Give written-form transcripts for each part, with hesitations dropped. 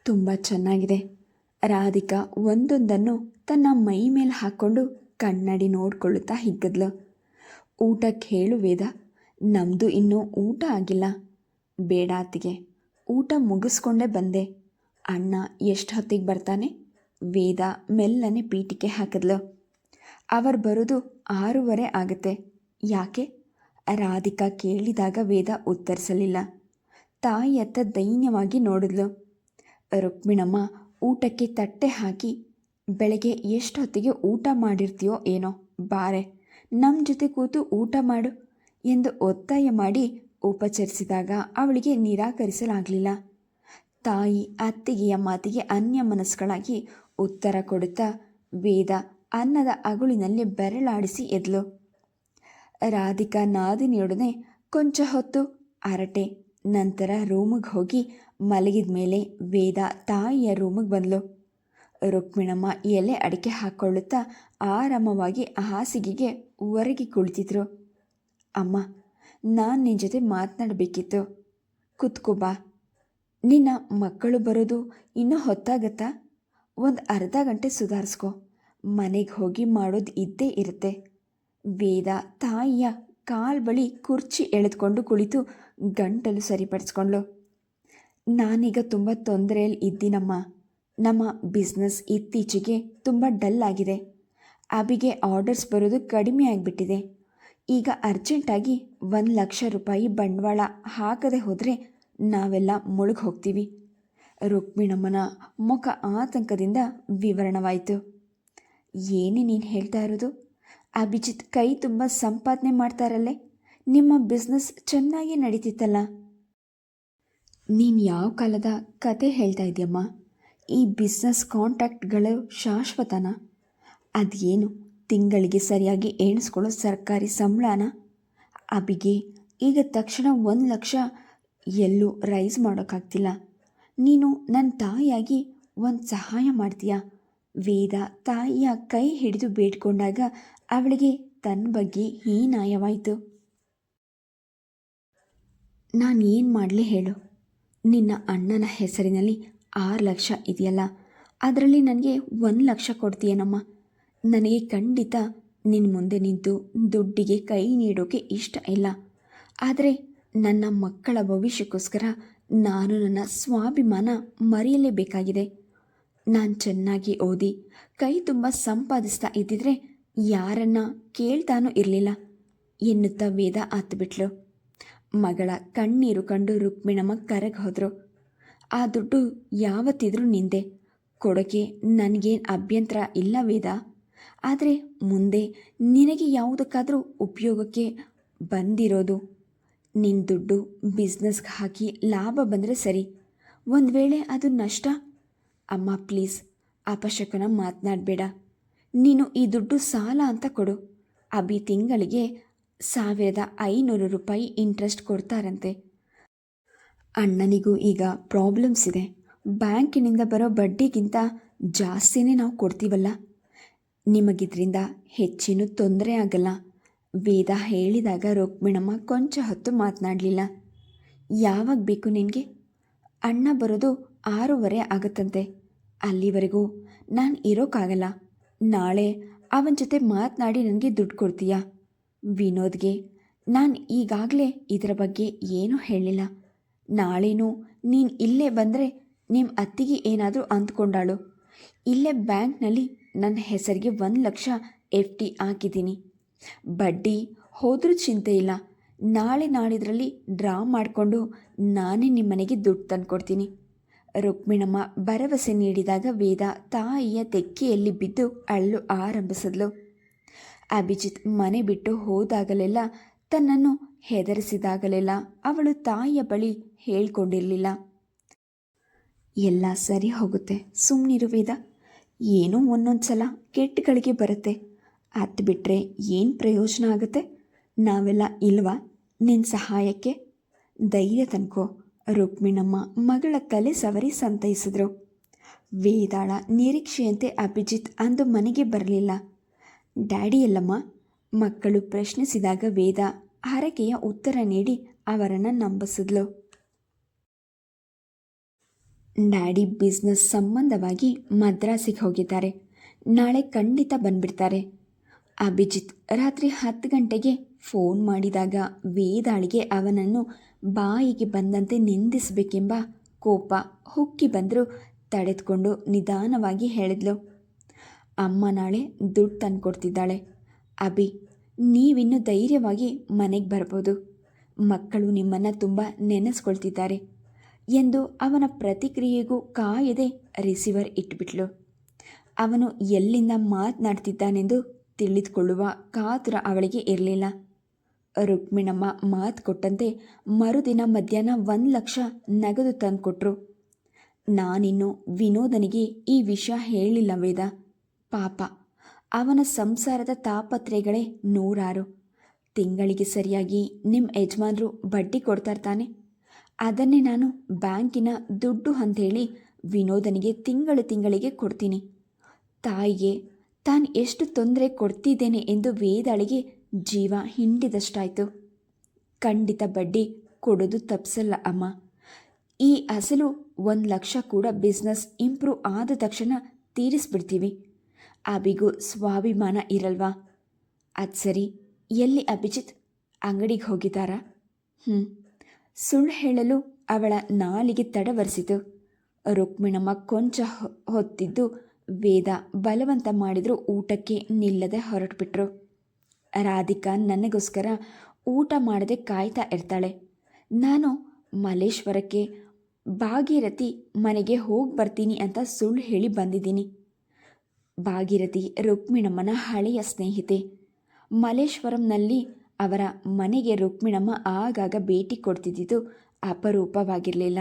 ತುಂಬ ಚೆನ್ನಾಗಿದೆ. ರಾಧಿಕಾ ಒಂದೊಂದನ್ನು ತನ್ನ ಮೈ ಮೇಲೆ ಹಾಕ್ಕೊಂಡು ಕನ್ನಡಿ ನೋಡ್ಕೊಳ್ಳುತ್ತಾ ಹಿಗ್ಗದ್ಲು. ಊಟಕ್ಕೆ ಹೇಳು ವೇದ, ನಮ್ಮದು ಇನ್ನೂ ಊಟ ಆಗಿಲ್ಲ. ಬೇಡ ಅತ್ತಿಗೆ, ಊಟ ಮುಗಿಸ್ಕೊಂಡೇ ಬಂದೆ. ಅಣ್ಣ ಎಷ್ಟು ಹೊತ್ತಿಗೆ ಬರ್ತಾನೆ? ವೇದ ಮೆಲ್ಲನೆ ಪೀಟಿಕೆ ಹಾಕಿದ್ಲು. ಅವರು ಬರೋದು 6:30 ಆಗುತ್ತೆ. ಯಾಕೆ? ರಾಧಿಕಾ ಕೇಳಿದಾಗ ವೇದ ಉತ್ತರಿಸಲಿಲ್ಲ. ತಾಯಿಯತ್ತ ದೈನ್ಯವಾಗಿ ನೋಡಿದ್ಲು. ರುಕ್ಮಿಣಮ್ಮ ಊಟಕ್ಕೆ ತಟ್ಟೆ ಹಾಕಿ, ಬೆಳಗ್ಗೆ ಎಷ್ಟು ಹೊತ್ತಿಗೆ ಊಟ ಮಾಡಿರ್ತೀಯೋ ಏನೋ, ಬಾರೆ ನಮ್ಮ ಜೊತೆ ಕೂತು ಊಟ ಮಾಡು ಎಂದು ಒತ್ತಾಯ ಮಾಡಿ ಉಪಚರಿಸಿದಾಗ ಅವಳಿಗೆ ನಿರಾಕರಿಸಲಾಗಲಿಲ್ಲ. ತಾಯಿ ಅತ್ತಿಗೆಯ ಮಾತಿಗೆ ಅನ್ಯಮನಸ್ಕಳಾಗಿ ಉತ್ತರ ಕೊಡುತ್ತಾ ವೇದ ಅನ್ನದ ಅಗುಳಿನಲ್ಲಿ ಬೆರಳಾಡಿಸಿ ಎದ್ಲು. ರಾಧಿಕಾ ನಾದಿನಿಯೊಡನೆ ಕೊಂಚ ಹೊತ್ತು ಹರಟೆ, ನಂತರ ರೂಮಿಗೆ ಹೋಗಿ ಮಲಗಿದ ಮೇಲೆ ವೇದ ತಾಯಿಯ ರೂಮಿಗೆ ಬಂದಳು. ರುಕ್ಮಿಣಮ್ಮ ಎಲೆ ಅಡಿಕೆ ಹಾಕ್ಕೊಳ್ಳುತ್ತಾ ಆರಾಮವಾಗಿ ಹಾಸಿಗೆಗೆ ಹೊರಗೆ ಕುಳಿತಿದ್ರು. ಅಮ್ಮ, ನಾನು ನಿನ್ನ ಜೊತೆ ಮಾತನಾಡಬೇಕಿತ್ತು. ಕೂತ್ಕೋ ಬಾ. ನಿನ್ನ ಮಕ್ಕಳು ಬರೋದು ಇನ್ನೂ ಹೊತ್ತಾಗತ್ತಾ? ಒಂದು ಅರ್ಧ ಗಂಟೆ ಸುಧಾರಿಸ್ಕೊ. ಮನೆಗೆ ಹೋಗಿ ಮಾಡೋದು ಇದ್ದೇ ಇರುತ್ತೆ. ವೇದ ತಾಯಿಯ ಕಾಲ್ ಬಳಿ ಕುರ್ಚಿ ಎಳೆದುಕೊಂಡು ಕುಳಿತು ಗಂಟಲು ಸರಿಪಡಿಸ್ಕೊಂಡ್ಳು. ನಾನೀಗ ತುಂಬ ತೊಂದರೆಯಲ್ಲಿ ಇದ್ದೀನಮ್ಮ. ನಮ್ಮ ಬಿಸ್ನೆಸ್ ಇತ್ತೀಚೆಗೆ ತುಂಬ ಡಲ್ ಆಗಿದೆ. ಅಬಿಗೆ ಆರ್ಡರ್ಸ್ ಬರೋದು ಕಡಿಮೆ ಆಗಿಬಿಟ್ಟಿದೆ. ಈಗ ಅರ್ಜೆಂಟಾಗಿ 1,00,000 ರೂಪಾಯಿ ಬಂಡವಾಳ ಹಾಕದೆ ಹೋದರೆ ನಾವೆಲ್ಲ ಮುಳುಗಿ ಹೋಗ್ತೀವಿ. ರುಕ್ಮಿಣಮ್ಮನ ಮುಖ ಆತಂಕದಿಂದ ವಿವರಣವಾಯಿತು. ಏನೇ ನೀನು ಹೇಳ್ತಾ ಇರೋದು? ಅಭಿಜಿತ್ ಕೈ ತುಂಬ ಸಂಪಾದನೆ ಮಾಡ್ತಾರಲ್ಲೇ, ನಿಮ್ಮ ಬಿಸ್ನೆಸ್ ಚೆನ್ನಾಗಿ ನಡೀತಿತ್ತಲ್ಲ. ನೀನು ಯಾವ ಕಾಲದ ಕತೆ ಹೇಳ್ತಾ ಇದೆಯಮ್ಮ? ಈ ಬಿಸ್ನೆಸ್ ಕಾಂಟ್ರಾಕ್ಟ್ಗಳು ಶಾಶ್ವತನ? ಅದೇನು ತಿಂಗಳಿಗೆ ಸರಿಯಾಗಿ ಎಣಿಸ್ಕೊಳ್ಳೋ ಸರ್ಕಾರಿ ಸಂಬಳನ? ಅಬಿಗೆ ಈಗ ತಕ್ಷಣ 1,00,000 ಎಲ್ಲೂ ರೈಸ್ ಮಾಡೋಕ್ಕಾಗ್ತಿಲ್ಲ. ನೀನು ನನ್ನ ತಾಯಿಯಾಗಿ ಒಂದು ಸಹಾಯ ಮಾಡ್ತೀಯಾ? ವೇದ ತಾಯಿಯ ಕೈ ಹಿಡಿದು ಬೇಡ್ಕೊಂಡಾಗ ಅವಳಿಗೆ ತನ್ನ ಬಗ್ಗೆ ಹೀನಾಯವಾಯಿತು. ನಾನೇನು ಮಾಡಲಿ ಹೇಳು? ನಿನ್ನ ಅಣ್ಣನ ಹೆಸರಿನಲ್ಲಿ 6,00,000 ಇದೆಯಲ್ಲ, ಅದರಲ್ಲಿ ನನಗೆ 1,00,000 ಕೊಡ್ತೀಯೇನಮ್ಮ? ನನಗೆ ಖಂಡಿತ ನಿನ್ನ ಮುಂದೆ ನಿಂತು ದುಡ್ಡಿಗೆ ಕೈ ನೀಡೋಕೆ ಇಷ್ಟ ಇಲ್ಲ. ಆದರೆ ನನ್ನ ಮಕ್ಕಳ ಭವಿಷ್ಯಕ್ಕೋಸ್ಕರ ನಾನು ನನ್ನ ಸ್ವಾಭಿಮಾನ ಮರೆಯಲೇಬೇಕಾಗಿದೆ. ನಾನು ಚೆನ್ನಾಗಿ ಓದಿ ಕೈ ತುಂಬ ಸಂಪಾದಿಸ್ತಾ ಇದ್ದಿದ್ರೆ ಯಾರನ್ನ ಕೇಳ್ತಾನೂ ಇರಲಿಲ್ಲ ಎನ್ನುತ್ತಾ ವೇದ ಹತ್ತುಬಿಟ್ಲು. ಮಗಳ ಕಣ್ಣೀರು ಕಂಡು ರುಕ್ಮಿಣಮ್ಮ ಕರಗಿ ಹೋದರು. ಆ ದುಡ್ಡು ಯಾವತ್ತಿದ್ರೂ ನಿಂದೆ, ಕೊಡೋಕ್ಕೆ ನನಗೇನು ಅಭ್ಯಂತರ ಇಲ್ಲ ವೇದ. ಆದರೆ ಮುಂದೆ ನಿನಗೆ ಯಾವುದಕ್ಕಾದರೂ ಉಪಯೋಗಕ್ಕೆ ಬಂದಿರೋದು. ನಿನ್ನ ದುಡ್ಡು ಬಿಸ್ನೆಸ್ಗೆ ಹಾಕಿ ಲಾಭ ಬಂದರೆ ಸರಿ, ಒಂದು ವೇಳೆ ಅದು ನಷ್ಟ? ಅಮ್ಮ ಪ್ಲೀಸ್, ಅಪಶಕನ ಮಾತನಾಡಬೇಡ. ನೀನು ಈ ದುಡ್ಡು ಸಾಲ ಅಂತ ಕೊಡು. ಅಭಿ ತಿಂಗಳಿಗೆ 1,500 ರೂಪಾಯಿ ಇಂಟ್ರೆಸ್ಟ್ ಕೊಡ್ತಾರಂತೆ. ಅಣ್ಣನಿಗೂ ಈಗ ಪ್ರಾಬ್ಲಮ್ಸ್ ಇದೆ. ಬ್ಯಾಂಕಿನಿಂದ ಬರೋ ಬಡ್ಡಿಗಿಂತ ಜಾಸ್ತಿನೇ ನಾವು ಕೊಡ್ತೀವಲ್ಲ. ನಿಮಗಿದ್ರಿಂದ ಹೆಚ್ಚೇನು ತೊಂದರೆ ಆಗಲ್ಲ. ವೇದ ಹೇಳಿದಾಗ ರುಕ್ಮಿಣಮ್ಮ ಕೊಂಚ ಹೊತ್ತು ಮಾತನಾಡಲಿಲ್ಲ. ಯಾವಾಗ ಬೇಕು ನಿನಗೆ? ಅಣ್ಣ ಬರೋದು 6:30 ಆಗುತ್ತಂತೆ. ಅಲ್ಲಿವರೆಗೂ ನಾನು ಇರೋಕ್ಕಾಗಲ್ಲ. ನಾಳೆ ಅವನ ಜೊತೆ ಮಾತನಾಡಿ ನನಗೆ ದುಡ್ಡು ಕೊಡ್ತೀಯಾ? ವಿನೋದ್ಗೆ ನಾನು ಈಗಾಗಲೇ ಇದರ ಬಗ್ಗೆ ಏನೂ ಹೇಳಿಲ್ಲ. ನಾಳೆನೂ ನೀನು ಇಲ್ಲೇ ಬಂದರೆ ನಿಮ್ಮ ಅತ್ತಿಗೆ ಏನಾದರೂ ಅಂದ್ಕೊಂಡಾಳು. ಇಲ್ಲೇ ಬ್ಯಾಂಕ್ನಲ್ಲಿ ನನ್ನ ಹೆಸರಿಗೆ 1,00,000 FD ಹಾಕಿದ್ದೀನಿ. ಬಡ್ಡಿ ಹೋದರೂ ಚಿಂತೆ ಇಲ್ಲ. ನಾಳೆ ನಾಳಿದ್ರಲ್ಲಿ ಡ್ರಾ ಮಾಡಿಕೊಂಡು ನಾನೇ ನಿಮ್ಮನೆಗೆ ದುಡ್ಡು ತಂದುಕೊಡ್ತೀನಿ. ರುಕ್ಮಿಣಮ್ಮ ಭರವಸೆ ನೀಡಿದಾಗ ವೇದ ತಾಯಿಯ ತೆಕ್ಕೆಯಲ್ಲಿ ಬಿದ್ದು ಅಳ್ಳು ಆರಂಭಿಸಿದ್ಲು. ಅಭಿಜಿತ್ ಮನೆ ಬಿಟ್ಟು ಹೋದಾಗಲೆಲ್ಲ, ತನ್ನನ್ನು ಹೆದರಿಸಿದಾಗಲೆಲ್ಲ ಅವಳು ತಾಯಿಯ ಬಳಿ ಹೇಳ್ಕೊಂಡಿರಲಿಲ್ಲ. ಎಲ್ಲ ಸರಿ ಹೋಗುತ್ತೆ, ಸುಮ್ಮನಿರು ವೇದ. ಏನೋ ಒಂದೊಂದು ಸಲ ಕೆಟ್ಟಗಳಿಗೆ ಬರುತ್ತೆ. ಅದು ಬಿಟ್ಟರೆ ಏನು ಪ್ರಯೋಜನ ಆಗುತ್ತೆ? ನಾವೆಲ್ಲ ಇಲ್ವಾ ನಿನ್ನ ಸಹಾಯಕ್ಕೆ? ಧೈರ್ಯ ತನ್ಕೋ. ರುಕ್ಮಿಣಮ್ಮ ಮಗಳ ತಲೆ ಸವರಿ ಸಂತೈಸಿದ್ರು. ವೇದಾಳ ನಿರೀಕ್ಷೆಯಂತೆ ಅಭಿಜಿತ್ ಅಂದು ಮನೆಗೆ ಬರಲಿಲ್ಲ. ಡ್ಯಾಡಿ ಎಲ್ಲಮ್ಮ? ಮಕ್ಕಳು ಪ್ರಶ್ನಿಸಿದಾಗ ವೇದ ಹರಕೆಯ ಉತ್ತರ ನೀಡಿ ಅವರನ್ನು ನಂಬಿಸಿದ್ಲು. ಡ್ಯಾಡಿ ಬಿಸ್ನೆಸ್ ಸಂಬಂಧವಾಗಿ ಮದ್ರಾಸಿಗೆ ಹೋಗಿದ್ದಾರೆ. ನಾಳೆ ಖಂಡಿತ ಬಂದ್ಬಿಡ್ತಾರೆ. ಅಭಿಜಿತ್ ರಾತ್ರಿ 10 ಗಂಟೆಗೆ ಫೋನ್ ಮಾಡಿದಾಗ ವೇದಾಳಿಗೆ ಅವನನ್ನು ಬಾಯಿಗೆ ಬಂದಂತೆ ನಿಂದಿಸಬೇಕೆಂಬ ಕೋಪ ಹುಕ್ಕಿ ಬಂದರೂ ತಡೆದುಕೊಂಡು ನಿಧಾನವಾಗಿ ಹೇಳಿದ್ಲು, ಅಮ್ಮ ನಾಳೆ ದುಡ್ಡು ತಂದುಕೊಡ್ತಿದ್ದಾಳೆ. ಅಭಿ, ನೀವಿನ್ನು ಧೈರ್ಯವಾಗಿ ಮನೆಗೆ ಬರ್ಬೋದು. ಮಕ್ಕಳು ನಿಮ್ಮನ್ನು ತುಂಬ ನೆನೆಸ್ಕೊಳ್ತಿದ್ದಾರೆ ಎಂದು ಅವನ ಪ್ರತಿಕ್ರಿಯೆಗೂ ಕಾಯದೆ ರಿಸೀವರ್ ಇಟ್ಬಿಟ್ಲು. ಅವನು ಎಲ್ಲಿಂದ ಮಾತನಾಡ್ತಿದ್ದಾನೆಂದು ತಿಳಿದುಕೊಳ್ಳುವ ಕಾತುರ ಅವಳಿಗೆ ಇರಲಿಲ್ಲ. ರುಕ್ಮಿಣಮ್ಮ ಮಾತು ಕೊಟ್ಟಂತೆ ಮರುದಿನ ಮಧ್ಯಾಹ್ನ 1,00,000 ನಗದು ತಂದುಕೊಟ್ರು. ನಾನಿನ್ನು ವಿನೋದನಿಗೆ ಈ ವಿಷಯ ಹೇಳಿಲ್ಲ ವೇದ. ಪಾಪ, ಅವನ ಸಂಸಾರದ ತಾಪತ್ರೆಗಳೇ 100. ತಿಂಗಳಿಗೆ ಸರಿಯಾಗಿ ನಿಮ್ಮ ಯಜಮಾನರು ಬಡ್ಡಿ ಕೊಡ್ತಾರ್ತಾನೆ. ಅದನ್ನೇ ನಾನು ಬ್ಯಾಂಕಿನ ದುಡ್ಡು ಅಂಥೇಳಿ ವಿನೋದನಿಗೆ ತಿಂಗಳಿಗೆ ಕೊಡ್ತೀನಿ. ತಾಯಿಗೆ ತಾನು ಎಷ್ಟು ತೊಂದರೆ ಕೊಡ್ತಿದ್ದೇನೆ ಎಂದು ವೇದಾಳಿಗೆ ಜೀವ ಹಿಂಡಿದಷ್ಟಾಯಿತು. ಖಂಡಿತ ಬಡ್ಡಿ ಕೊಡೋದು ತಪ್ಪಿಸಲ್ಲ ಅಮ್ಮ. ಈ ಅಸಲು 1,00,000 ಕೂಡ ಬಿಸ್ನೆಸ್ ಇಂಪ್ರೂವ್ ಆದ ತಕ್ಷಣ ತೀರಿಸ್ಬಿಡ್ತೀವಿ. ಅಬಿಗೂ ಸ್ವಾಭಿಮಾನ ಇರಲ್ವಾ? ಅದು ಸರಿ, ಎಲ್ಲಿ ಅಭಿಜಿತ್? ಅಂಗಡಿಗೆ ಹೋಗಿದ್ದಾರಾ? ಸುಳ್ಳು ಹೇಳಲು ಅವಳ ನಾಲಿಗೆ ತಡವರಿಸಿತು. ರುಕ್ಮಿಣಮ್ಮ ಕೊಂಚ ಹೊತ್ತಿದ್ದು ವೇದ ಬಲವಂತ ಮಾಡಿದರೂ ಊಟಕ್ಕೆ ನಿಲ್ಲದೆ ಹೊರಟುಬಿಟ್ರು. ರಾಧಿಕಾ ನನಗೋಸ್ಕರ ಊಟ ಮಾಡದೆ ಕಾಯ್ತಾ ಇರ್ತಾಳೆ. ನಾನು ಮಲ್ಲೇಶ್ವರಕ್ಕೆ ಭಾಗೀರಥಿ ಮನೆಗೆ ಹೋಗಿ ಬರ್ತೀನಿ ಅಂತ ಸುಳ್ಳು ಹೇಳಿ ಬಂದಿದ್ದೀನಿ. ಭಾಗೀರಥಿ ರುಕ್ಮಿಣಮ್ಮನ ಹಳೆಯ ಸ್ನೇಹಿತೆ. ಮಲ್ಲೇಶ್ವರಂನಲ್ಲಿ ಅವರ ಮನೆಗೆ ರುಕ್ಮಿಣಮ್ಮ ಆಗಾಗ ಭೇಟಿ ಕೊಡ್ತಿದ್ದಿದ್ದು ಅಪರೂಪವಾಗಿರಲಿಲ್ಲ.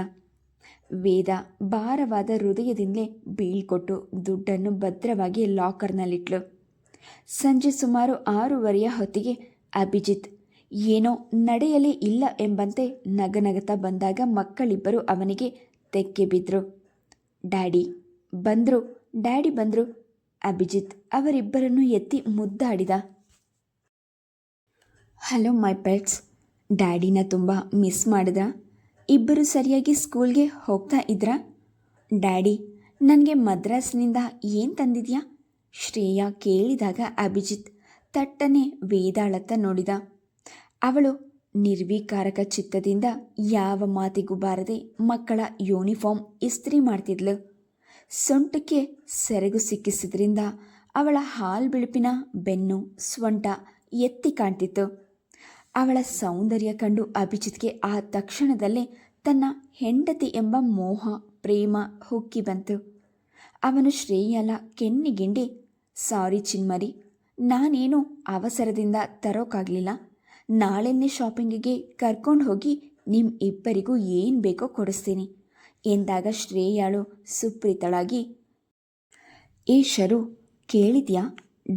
ವೇದ ಭಾರವಾದ ಹೃದಯದಿಂದಲೇ ಬೀಳ್ಕೊಟ್ಟು ದುಡ್ಡನ್ನು ಭದ್ರವಾಗಿ ಲಾಕರ್ನಲ್ಲಿಟ್ಲು. ಸಂಜೆ ಸುಮಾರು 6:30 ಹೊತ್ತಿಗೆ ಅಭಿಜಿತ್ ಏನೋ ನಡೆಯಲೇ ಇಲ್ಲ ಎಂಬಂತೆ ನಗನಗತಾ ಬಂದಾಗ ಮಕ್ಕಳಿಬ್ಬರು ಅವನಿಗೆ ತೆಕ್ಕೆ ಬಿದ್ದರು. ಡ್ಯಾಡಿ ಬಂದರು. ಅಭಿಜಿತ್ ಅವರಿಬ್ಬರನ್ನು ಎತ್ತಿ ಮುದ್ದಾಡಿದ. ಹಲೋ ಮೈ ಪೆಟ್ಸ್, ಡ್ಯಾಡಿನ ತುಂಬ ಮಿಸ್ ಮಾಡಿದ್ರಾ? ಇಬ್ಬರು ಸರಿಯಾಗಿ ಸ್ಕೂಲ್ಗೆ ಹೋಗ್ತಾ ಇದ್ರಾ? ಡ್ಯಾಡಿ, ನನಗೆ ಮದ್ರಾಸ್ನಿಂದ ಏನು ತಂದಿದ್ಯಾ? ಶ್ರೇಯಾ ಕೇಳಿದಾಗ ಅಭಿಜಿತ್ ತಟ್ಟನೆ ವೇದಾಳತ್ತ ನೋಡಿದ. ಅವಳು ನಿರ್ವಿಕಾರಕ ಚಿತ್ತದಿಂದ ಯಾವ ಮಾತಿಗೂ ಬಾರದೆ ಮಕ್ಕಳ ಯೂನಿಫಾರ್ಮ್ ಇಸ್ತ್ರಿ ಮಾಡ್ತಿದ್ಲು. ಸೊಂಟಕ್ಕೆ ಸೆರಗು ಸಿಕ್ಕಿಸಿದ್ರಿಂದ ಅವಳ ಹಾಲು ಬಿಳುಪಿನ ಬೆನ್ನು ಸೊಂಟ ಎತ್ತಿ ಕಾಣ್ತಿತ್ತು. ಅವಳ ಸೌಂದರ್ಯ ಕಂಡು ಅಭಿಜಿತ್ಗೆ ಆ ತಕ್ಷಣದಲ್ಲೇ ತನ್ನ ಹೆಂಡತಿ ಎಂಬ ಮೋಹ ಪ್ರೇಮ ಹುಕ್ಕಿ ಬಂತು. ಅವನು ಶ್ರೇಯಲ ಕೆನ್ನಿಗಿಂಡಿ, ಸಾರಿ ಚಿನ್ಮರಿ, ನಾನೇನು ಅವಸರದಿಂದ ತರೋಕ್ಕಾಗಲಿಲ್ಲ. ನಾಳೆನೇ ಶಾಪಿಂಗಿಗೆ ಕರ್ಕೊಂಡು ಹೋಗಿ ನಿಮ್ಮ ಇಬ್ಬರಿಗೂ ಏನು ಬೇಕೋ ಕೊಡಿಸ್ತೀನಿ ಎಂದಾಗ ಶ್ರೇಯಾಳು ಸುಪ್ರೀತಳಾಗಿ, ಏ ಶರು, ಕೇಳಿದ್ಯಾ?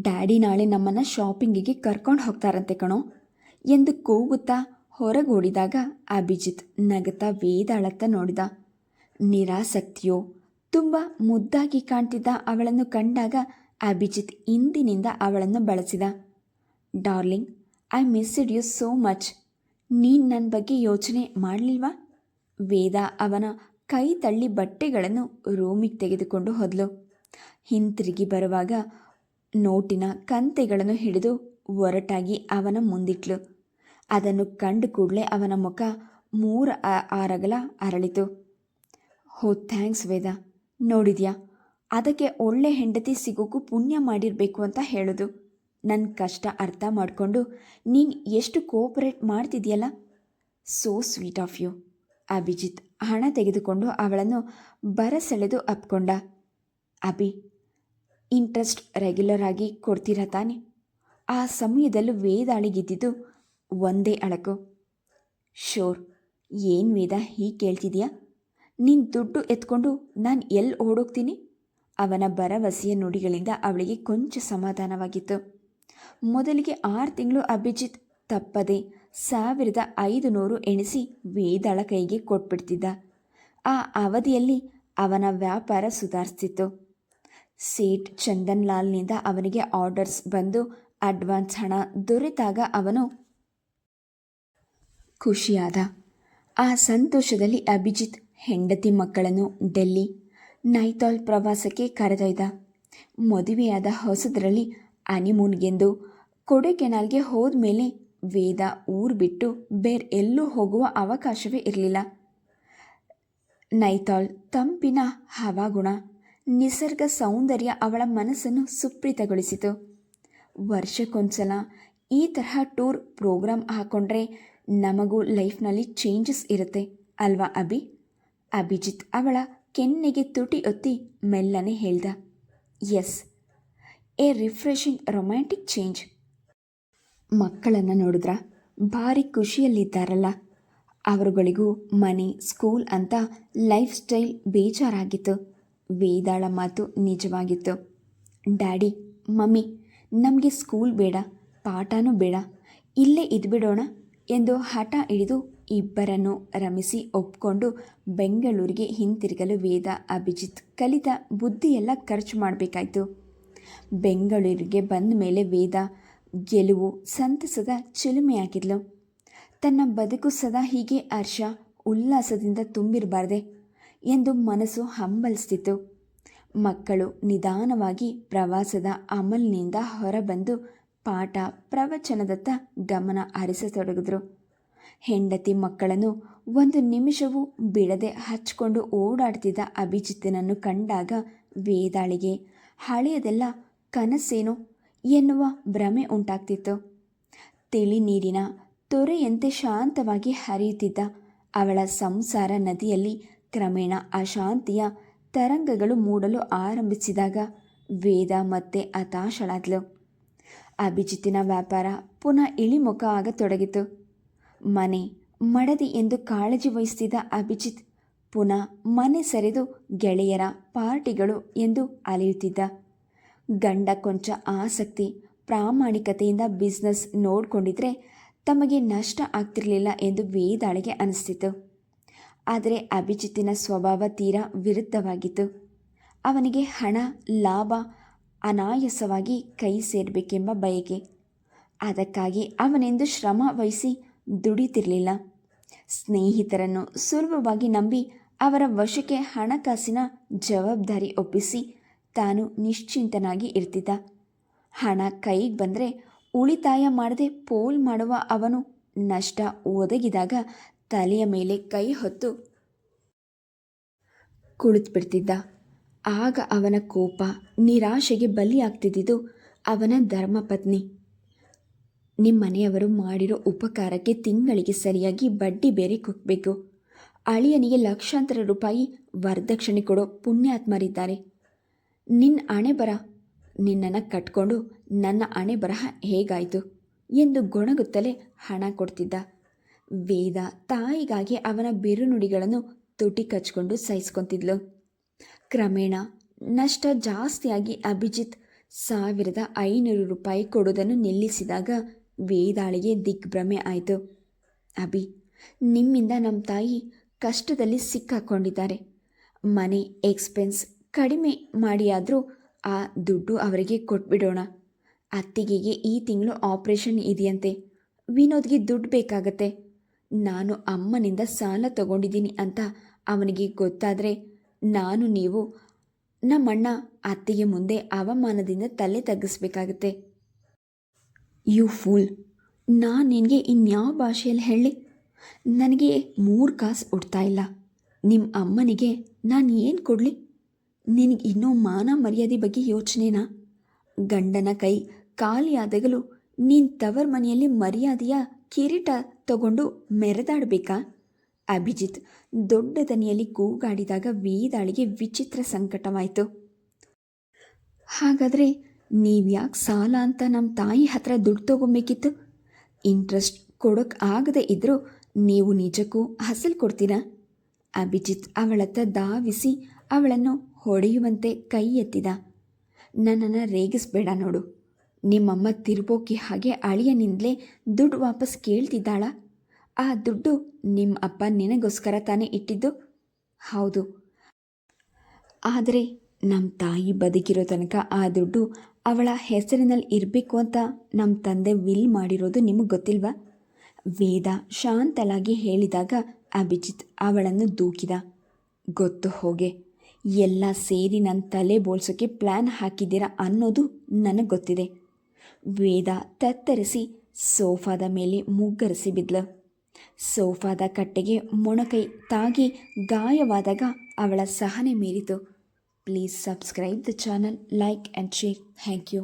ಡ್ಯಾಡಿ ನಾಳೆ ನಮ್ಮನ್ನು ಶಾಪಿಂಗಿಗೆ ಕರ್ಕೊಂಡು ಹೋಗ್ತಾರಂತೆ ಕಣೋ ಎಂದು ಕೂಗುತ್ತಾ ಹೊರಗೋಡಿದಾಗ ಅಭಿಜಿತ್ ನಗತಾ ವೇದಾಳತ್ತ ನೋಡಿದ. ನಿರಾಸಕ್ತಿಯೋ ತುಂಬ ಮುದ್ದಾಗಿ ಕಾಣ್ತಿದ್ದ ಅವಳನ್ನು ಕಂಡಾಗ ಅಭಿಜಿತ್ ಇಂದಿನಿಂದ ಅವಳನ್ನು ಬಳಸಿದ. Darling, I missed you so much. ನೀನು ನನ್ನ ಬಗ್ಗೆ ಯೋಚನೆ ಮಾಡಲಿಲ್ವಾ? ವೇದ ಅವನ ಕೈ ತಳ್ಳಿ ಬಟ್ಟೆಗಳನ್ನು ರೂಮಿಗೆ ತೆಗೆದುಕೊಂಡು ಹೋದ್ಲು. ಹಿಂತಿರುಗಿ ಬರುವಾಗ ನೋಟಿನ ಕಂತೆಗಳನ್ನು ಹಿಡಿದು ಒರಟಾಗಿ ಅವನ ಮುಂದಿಟ್ಲು. ಅದನ್ನು ಕಂಡು ಕೂಡಲೇ ಅವನ ಮುಖ 3 ಆರಗಲ ಅರಳಿತು. ಹೋ ಥ್ಯಾಂಕ್ಸ್ ವೇದ. ನೋಡಿದ್ಯಾ, ಅದಕ್ಕೆ ಒಳ್ಳೆ ಹೆಂಡತಿ ಸಿಗೋಕ್ಕೂ ಪುಣ್ಯ ಮಾಡಿರಬೇಕು ಅಂತ ಹೇಳೋದು. ನನ್ನ ಕಷ್ಟ ಅರ್ಥ ಮಾಡಿಕೊಂಡು ನೀನು ಎಷ್ಟು ಕೋಪರೇಟ್ ಮಾಡ್ತಿದ್ಯಲ್ಲ. So sweet of you. Abhijit ಹಣ ತೆಗೆದುಕೊಂಡು ಅವಳನ್ನು ಬರಸೆಳೆದು ಅಪ್ಕೊಂಡ. ಅಭಿ, ಇಂಟ್ರೆಸ್ಟ್ ರೆಗ್ಯುಲರ್ ಆಗಿ ಕೊಡ್ತೀರಾ ತಾನೆ? ಆ ಸಮಯದಲ್ಲೂ ವೇದಾಳಿಗಿದ್ದಿದ್ದು ಒಂದೇ ಅಳಕು. ಶೋರ್. ಏನು ವೇದ ಹೀಗೆ ಕೇಳ್ತಿದ್ಯಾ? ನೀನು ದುಡ್ಡು ಎತ್ಕೊಂಡು ನಾನು ಎಲ್ಲಿ ಓಡೋಗ್ತೀನಿ? ಅವನ ಭರವಸೆಯ ನುಡಿಗಳಿಂದ ಅವಳಿಗೆ ಕೊಂಚ ಸಮಾಧಾನವಾಗಿತ್ತು. ಮೊದಲಿಗೆ 6 ತಿಂಗಳು ಅಭಿಜಿತ್ ತಪ್ಪದೆ 1,500 ಎಣಿಸಿ ವೇದಾಳ ಕೈಗೆ ಕೊಟ್ಬಿಡ್ತಿದ್ದ. ಆ ಅವಧಿಯಲ್ಲಿ ಅವನ ವ್ಯಾಪಾರ ಸುಧಾರಿಸ್ತಿತ್ತು. ಸೇಠ್ ಚಂದನ್ ಲಾಲ್ನಿಂದ ಅವನಿಗೆ ಆರ್ಡರ್ಸ್ ಬಂದು ಅಡ್ವಾನ್ಸ್ ಹಣ ದೊರೆತಾಗ ಅವನು ಖುಷಿಯಾದ. ಆ ಸಂತೋಷದಲ್ಲಿ ಅಭಿಜಿತ್ ಹೆಂಡತಿ ಮಕ್ಕಳನ್ನು ಡೆಲ್ಲಿ, ನೈತಾಲ್ ಪ್ರವಾಸಕ್ಕೆ ಕರೆದೊಯ್ದ. ಮದುವೆಯಾದ ಹೊಸದರಲ್ಲಿ ಹನಿಮೂನ್ಗೆಂದು ಕೊಡೆಕೆನಾಲ್ಗೆ ಹೋದ್ಮೇಲೆ ವೇದ ಊರು ಬಿಟ್ಟು ಬೇರೆ ಎಲ್ಲೂ ಹೋಗುವ ಅವಕಾಶವೇ ಇರಲಿಲ್ಲ. ನೈತಾಲ್ ತಂಪಿನ ಹವಾಗುಣ, ನಿಸರ್ಗ ಸೌಂದರ್ಯ ಅವಳ ಮನಸ್ಸನ್ನು ಸುಪ್ರೀತಗೊಳಿಸಿತು. ವರ್ಷಕ್ಕೊಂದ್ಸಲ ಈ ತರಹ ಟೂರ್ ಪ್ರೋಗ್ರಾಮ್ ಹಾಕ್ಕೊಂಡ್ರೆ ನಮಗೂ ಲೈಫ್ನಲ್ಲಿ ಚೇಂಜಸ್ ಇರುತ್ತೆ ಅಲ್ವಾ ಅಭಿ? ಅಭಿಜಿತ್ ಅವಳ ಕೆನ್ನೆಗೆ ತುಟಿ ಒತ್ತಿ ಮೆಲ್ಲನೆ ಹೇಳ್ದ. Yes, a refreshing romantic change. ಮಕ್ಕಳನ್ನು ನೋಡಿದ್ರ ಭಾರಿ ಖುಷಿಯಲ್ಲಿದ್ದಾರಲ್ಲ. ಅವರುಗಳಿಗೂ ಮನೆ, ಸ್ಕೂಲ್ ಅಂತ ಲೈಫ್ ಸ್ಟೈಲ್ ಬೇಜಾರಾಗಿತ್ತು. ವೇದಾಳ ಮಾತು ನಿಜವಾಗಿತ್ತು. ಡ್ಯಾಡಿ, ಮಮ್ಮಿ, ನಮಗೆ ಸ್ಕೂಲ್ ಬೇಡ, ಪಾಠನೂ ಬೇಡ, ಇಲ್ಲೇ ಇದ್ಬಿಡೋಣ ಎಂದು ಹಠ ಹಿಡಿದು ಇಬ್ಬರನ್ನು ರಮಿಸಿ ಒಪ್ಕೊಂಡು ಬೆಂಗಳೂರಿಗೆ ಹಿಂತಿರುಗಲು ವೇದ, ಅಭಿಜಿತ್ ಕಲಿತ ಬುದ್ಧಿಯೆಲ್ಲ ಖರ್ಚು ಮಾಡಬೇಕಾಯ್ತು. ಬೆಂಗಳೂರಿಗೆ ಬಂದ ಮೇಲೆ ವೇದ ಗೆಲುವು ಸಂತಸದ ಚಿಲುಮೆಯಾಗಿದ್ಲು. ತನ್ನ ಬದುಕು ಸದಾ ಹೀಗೆ ಹರ್ಷ ಉಲ್ಲಾಸದಿಂದ ತುಂಬಿರಬಾರ್ದೆ ಎಂದು ಮನಸ್ಸು ಹಂಬಲಿಸ್ತಿತ್ತು. ಮಕ್ಕಳು ನಿಧಾನವಾಗಿ ಪ್ರವಾಸದ ಅಮಲಿನಿಂದ ಹೊರಬಂದು ಪಾಠ ಪ್ರವಚನದತ್ತ ಗಮನ ಹರಿಸತೊಡಗಿದ್ರು. ಹೆಂಡತಿ ಮಕ್ಕಳನ್ನು ಒಂದು ನಿಮಿಷವೂ ಬಿಡದೆ ಹಚ್ಕೊಂಡು ಓಡಾಡ್ತಿದ್ದ ಅಭಿಜಿತ್ತನನ್ನು ಕಂಡಾಗ ವೇದಾಳಿಗೆ ಹಳೆಯದೆಲ್ಲ ಕನಸೇನೋ ಎನ್ನುವ ಭ್ರಮೆ ಉಂಟಾಗ್ತಿತ್ತು. ತಿಳಿ ನೀರಿನ ತೊರೆಯಂತೆ ಶಾಂತವಾಗಿ ಹರಿಯುತ್ತಿದ್ದ ಅವಳ ಸಂಸಾರ ನದಿಯಲ್ಲಿ ಕ್ರಮೇಣ ಅಶಾಂತಿಯ ತರಂಗಗಳು ಮೂಡಲು ಆರಂಭಿಸಿದಾಗ ವೇದ ಮತ್ತೆ ಹತಾಶಳಾದ್ಲು. ಅಭಿಜಿತ್ತಿನ ವ್ಯಾಪಾರ ಪುನಃ ಇಳಿಮುಖ ಆಗತೊಡಗಿತು. ಮನೆ ಮಡದಿ ಎಂದು ಕಾಳಜಿ ವಹಿಸ್ತಿದ್ದ ಅಭಿಜಿತ್ ಪುನಃ ಮನೆ ಸೆರೆದು ಗೆಳೆಯರ ಪಾರ್ಟಿಗಳು ಎಂದು ಅಲೆಯುತ್ತಿದ್ದ. ಗಂಡ ಕೊಂಚ ಆಸಕ್ತಿ ಪ್ರಾಮಾಣಿಕತೆಯಿಂದ ಬಿಸ್ನೆಸ್ ನೋಡಿಕೊಂಡಿದ್ರೆ ತಮಗೆ ನಷ್ಟ ಆಗ್ತಿರಲಿಲ್ಲ ಎಂದು ವೇದಾಳಿಗೆ ಅನಿಸ್ತಿತ್ತು. ಆದರೆ ಅಭಿಜಿತ್ತಿನ ಸ್ವಭಾವ ತೀರಾ ವಿರುದ್ಧವಾಗಿತ್ತು. ಅವನಿಗೆ ಹಣ, ಲಾಭ ಅನಾಯಾಸವಾಗಿ ಕೈ ಸೇರಬೇಕೆಂಬ ಬಯಕೆ. ಅದಕ್ಕಾಗಿ ಅವನೆಂದು ಶ್ರಮ ವಹಿಸಿ ದುಡಿತಿರಲಿಲ್ಲ. ಸ್ನೇಹಿತರನ್ನು ಸುಲಭವಾಗಿ ನಂಬಿ ಅವರ ವಶಕ್ಕೆ ಹಣಕಾಸಿನ ಜವಾಬ್ದಾರಿ ಒಪ್ಪಿಸಿ ತಾನು ನಿಶ್ಚಿಂತನಾಗಿ ಇರ್ತಿದ್ದ. ಹಣ ಕೈಗೆ ಬಂದರೆ ಉಳಿತಾಯ ಮಾಡದೆ ಪೋಲ್ ಮಾಡುವ ಅವನು ನಷ್ಟ ಒದಗಿದಾಗ ತಲೆಯ ಮೇಲೆ ಕೈ ಹೊತ್ತು ಕುಳಿತುಬಿಡ್ತಿದ್ದ. ಆಗ ಅವನ ಕೋಪ, ನಿರಾಶೆಗೆ ಬಲಿಯಾಗ್ತಿದ್ದುದು ಅವನ ಧರ್ಮಪತ್ನಿ. ನಿಮ್ಮನೆಯವರು ಮಾಡಿರೋ ಉಪಕಾರಕ್ಕೆ ತಿಂಗಳಿಗೆ ಸರಿಯಾಗಿ ಬಡ್ಡಿ ಬೇರೆ ಕೊಡಬೇಕು. ಅಳಿಯನಿಗೆ ಲಕ್ಷಾಂತರ ರೂಪಾಯಿ ವರದಕ್ಷಿಣೆ ಕೊಡೋ ಪುಣ್ಯಾತ್ಮರಿದ್ದಾರೆ. ನಿನ್ನ ಹಣೆ ಬರಹ, ನಿನ್ನನ್ನು ಕಟ್ಕೊಂಡು ನನ್ನ ಹಣೆ ಬರಹ ಹೇಗಾಯಿತು ಎಂದು ಗೊಣಗುತ್ತಲೇ ಹಣ ಕೊಡ್ತಿದ್ದ. ವೇದ ತಾಯಿಗಾಗಿ ಅವನ ಬಿರುನುಡಿಗಳನ್ನು ತುಟಿ ಕಚ್ಕೊಂಡು ಸಹಿಸ್ಕೊತಿದ್ಲು. ಕ್ರಮೇಣ ನಷ್ಟ ಜಾಸ್ತಿಯಾಗಿ ಅಭಿಜಿತ್ 1500 ರೂಪಾಯಿ ಕೊಡೋದನ್ನು ನಿಲ್ಲಿಸಿದಾಗ ವೇದಾಳಿಗೆ ದಿಗ್ಭ್ರಮೆ ಆಯಿತು. ಅಭಿ, ನಿಮ್ಮಿಂದ ನಮ್ಮ ತಾಯಿ ಕಷ್ಟದಲ್ಲಿ ಸಿಕ್ಕಾಕೊಂಡಿದ್ದಾರೆ. ಮನೆ ಎಕ್ಸ್ಪೆನ್ಸ್ ಕಡಿಮೆ ಮಾಡಿಯಾದರೂ ಆ ದುಡ್ಡು ಅವರಿಗೆ ಕೊಟ್ಬಿಡೋಣ. ಅತ್ತಿಗೆಗೆ ಈ ತಿಂಗಳು ಆಪರೇಷನ್ ಇದೆಯಂತೆ. ವಿನೋದ್ಗೆ ದುಡ್ಡು ಬೇಕಾಗತ್ತೆ. ನಾನು ಅಮ್ಮನಿಂದ ಸಾಲ ತಗೊಂಡಿದ್ದೀನಿ ಅಂತ ಅವನಿಗೆ ಗೊತ್ತಾದರೆ ನಾನು ನೀವು ನಮ್ಮಣ್ಣ ಅತ್ತಿಗೆ ಮುಂದೆ ಅವಮಾನದಿಂದ ತಲೆ ತಗ್ಗಿಸ್ಬೇಕಾಗತ್ತೆ. ಯು ಫೂಲ್, ನಾನು ನಿನಗೆ ಇನ್ಯಾವ ಭಾಷೆಯಲ್ಲಿ ಹೇಳಿ? ನನಗೆ 3 ಕಾಸು ಉಡ್ತಾ ಇಲ್ಲ. ನಿಮ್ಮ ಅಮ್ಮನಿಗೆ ನಾನು ಏನು ಕೊಡಲಿ? ನಿನಗೆ ಇನ್ನೂ ಮಾನ ಮರ್ಯಾದೆ ಬಗ್ಗೆ ಯೋಚನೆನಾ? ಗಂಡನ ಕೈ ಖಾಲಿಯಾದಾಗಲೂ ನೀನು ತವರ ಮನೆಯಲ್ಲಿ ಮರ್ಯಾದೆಯ ಕಿರೀಟ ತಗೊಂಡು ಮೆರೆದಾಡಬೇಕಾ? ಅಭಿಜಿತ್ ದೊಡ್ಡ ದನಿಯಲ್ಲಿ ಕೂಗಾಡಿದಾಗ ವೇದಾಳಿಗೆ ವಿಚಿತ್ರ ಸಂಕಟವಾಯಿತು. ಹಾಗಾದರೆ ನೀವ್ಯಾಕೆ ಸಾಲ ಅಂತ ನಮ್ಮ ತಾಯಿ ಹತ್ರ ದುಡ್ಡು ತಗೊಬೇಕಿತ್ತು? ಇಂಟ್ರೆಸ್ಟ್ ಕೊಡೋಕೆ ಆಗದೆ ಇದ್ದರೂ ನೀವು ನಿಜಕ್ಕೂ ಹಸಲು ಕೊಡ್ತೀರಾ? ಅಭಿಜಿತ್ ಅವಳತ್ತ ಧಾವಿಸಿ ಅವಳನ್ನು ಹೊಡೆಯುವಂತೆ ಕೈ ಎತ್ತಿದ. ನನ್ನನ್ನು ರೇಗಿಸ್ಬೇಡ ನೋಡು. ನಿಮ್ಮಮ್ಮ ತಿರುಬೋಕಿ ಹಾಗೆ ಅಳಿಯನಿಂದಲೇ ದುಡ್ಡು ವಾಪಸ್ ಕೇಳ್ತಿದ್ದಾಳ. ಆ ದುಡ್ಡು ನಿಮ್ಮ ಅಪ್ಪ ನಿನಗೋಸ್ಕರ ತಾನೇ ಇಟ್ಟಿದ್ದು? ಹೌದು. ಆದರೆ ನಮ್ಮ ತಾಯಿ ಬದುಕಿರೋ ತನಕ ಆ ದುಡ್ಡು ಅವಳ ಹೆಸರಿನಲ್ಲಿ ಇರಬೇಕು ಅಂತ ನಮ್ಮ ತಂದೆ ವಿಲ್ ಮಾಡಿರೋದು ನಿಮಗೆ ಗೊತ್ತಿಲ್ವಾ? ವೇದ ಶಾಂತಲಾಗಿ ಹೇಳಿದಾಗ ಅಭಿಜಿತ್ ಅವಳನ್ನು ದೂಕಿದ. ಗೊತ್ತು ಹೋಗೆ, ಎಲ್ಲ ಸೇರಿ ನನ್ನ ತಲೆ ಬೋಳ್ಸೋಕ್ಕೆ ಪ್ಲ್ಯಾನ್ ಹಾಕಿದ್ದೀರಾ ಅನ್ನೋದು ನನಗೆ ಗೊತ್ತಿದೆ. ವೇದ ತತ್ತರಿಸಿ ಸೋಫಾದ ಮೇಲೆ ಮುಗ್ಗರಿಸಿ ಬಿದ್ಲು. ಸೋಫಾದ ಕಟ್ಟೆಗೆ ಮೊಣಕೈ ತಾಗಿ ಗಾಯವಾದಾಗ ಅವಳ ಸಹನೆ ಮೀರಿತು. Please subscribe the channel, like and share. Thank you.